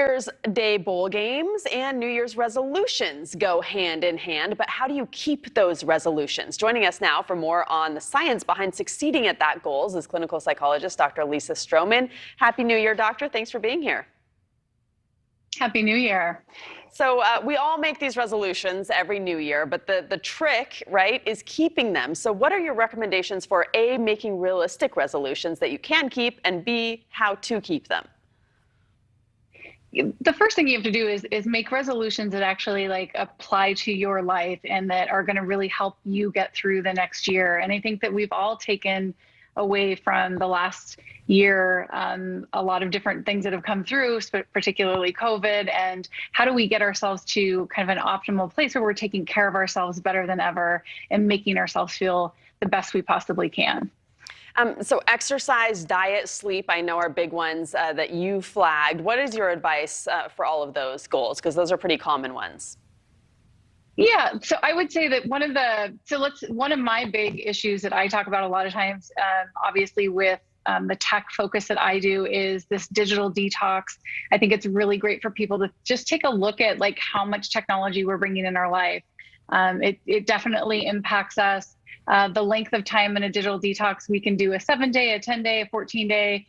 Year's Day bowl games and New Year's resolutions go hand in hand, but how do you keep those resolutions? Joining us now for more on the science behind succeeding at that goals is clinical psychologist Dr. Lisa Strohman. Happy New Year, doctor. Thanks for being here. Happy New Year. So we all make these resolutions every New Year, but the trick, right, is keeping them. So what are your recommendations for A, making realistic resolutions that you can keep, and B, how to keep them? The first thing you have to do is make resolutions that actually apply to your life and that are going to really help you get through the next year. And I think that we've all taken away from the last year a lot of different things that have come through, particularly COVID, and how do we get ourselves to kind of an optimal place where we're taking care of ourselves better than ever and making ourselves feel the best we possibly can. So exercise, diet, sleep, I know are big ones that you flagged. What is your advice for all of those goals? Because those are pretty common ones. Yeah, so I would say that one of my big issues that I talk about a lot of times, obviously with the tech focus that I do, is this digital detox. I think it's really great for people to just take a look at how much technology we're bringing in our life. It definitely impacts us. The length of time in a digital detox, we can do a 7-day, a 10-day, a 14-day.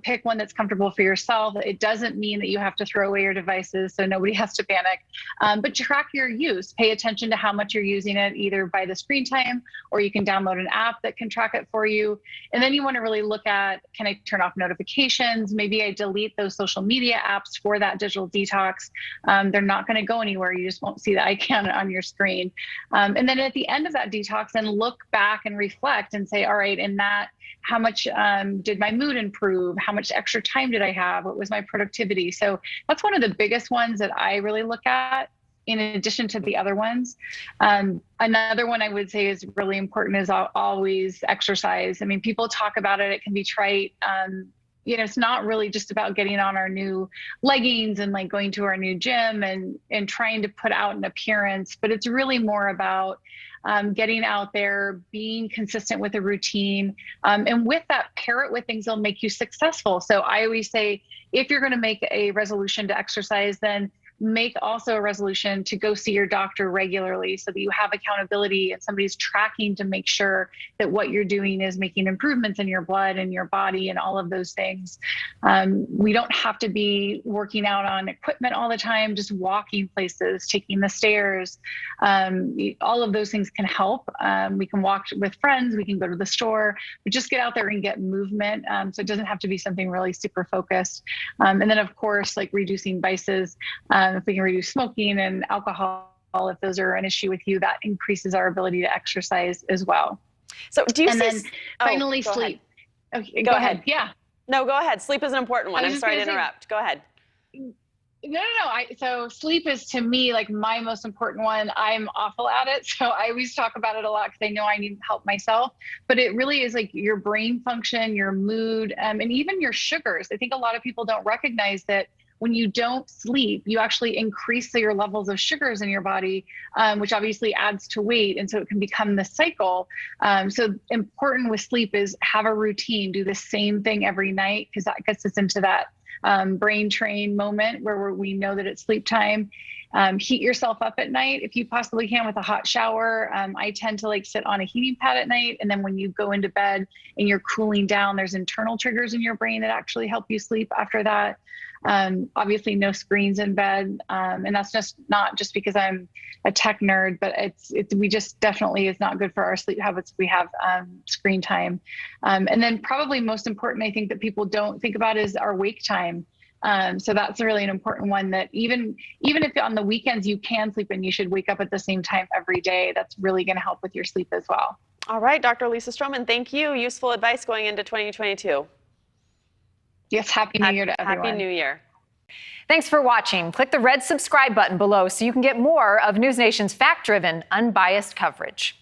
Pick one that's comfortable for yourself. It doesn't mean that you have to throw away your devices, so nobody has to panic. But track your use. Pay attention to how much you're using it, either by the screen time, or you can download an app that can track it for you. And then you want to really look at, can I turn off notifications? Maybe I delete those social media apps for that digital detox. They're not going to go anywhere. You just won't see the icon on your screen. And then at the end of that detox, then look back and reflect and say, all right, in that, how much did my mood improve? How much extra time did I have? What was my productivity? So that's one of the biggest ones that I really look at, in addition to the other ones. Another one I would say is really important is always exercise. I mean, people talk about it. It can be trite. It's not really just about getting on our new leggings and going to our new gym and trying to put out an appearance, but it's really more about getting out there, being consistent with a routine, and with that, pair it with things that'll make you successful. So I always say, if you're going to make a resolution to exercise, then make also a resolution to go see your doctor regularly so that you have accountability and somebody's tracking to make sure that what you're doing is making improvements in your blood and your body and all of those things. We don't have to be working out on equipment all the time, just walking places, taking the stairs. All of those things can help. We can walk with friends, we can go to the store, but just get out there and get movement. So it doesn't have to be something really super focused. And then of course, reducing vices. If we can reduce smoking and alcohol, if those are an issue with you, that increases our ability to exercise as well. So do you finally sleep. Okay, go ahead. Yeah. No, go ahead. Sleep is an important one. I'm sorry to interrupt. Go ahead. No. So sleep is, to me, my most important one. I'm awful at it, so I always talk about it a lot because I know I need help myself. But it really is your brain function, your mood, and even your sugars. I think a lot of people don't recognize that when you don't sleep, you actually increase your levels of sugars in your body, which obviously adds to weight. And so it can become the cycle. So important with sleep is have a routine, do the same thing every night, because that gets us into that brain train moment where we know that it's sleep time. Heat yourself up at night if you possibly can with a hot shower. I tend to sit on a heating pad at night. And then when you go into bed and you're cooling down, there's internal triggers in your brain that actually help you sleep after that. Obviously no screens in bed. And that's not just because I'm a tech nerd, but we just definitely is not good for our sleep habits. We have screen time. And then probably most important, I think that people don't think about is our wake time. So that's really an important one, that even if on the weekends you can sleep and you should wake up at the same time every day, that's really going to help with your sleep as well. All right, Dr. Lisa Strohman, thank you. Useful advice going into 2022. Yes, Happy New Year to everyone. Happy New Year. Thanks for watching. Click the red subscribe button below so you can get more of NewsNation's fact-driven, unbiased coverage.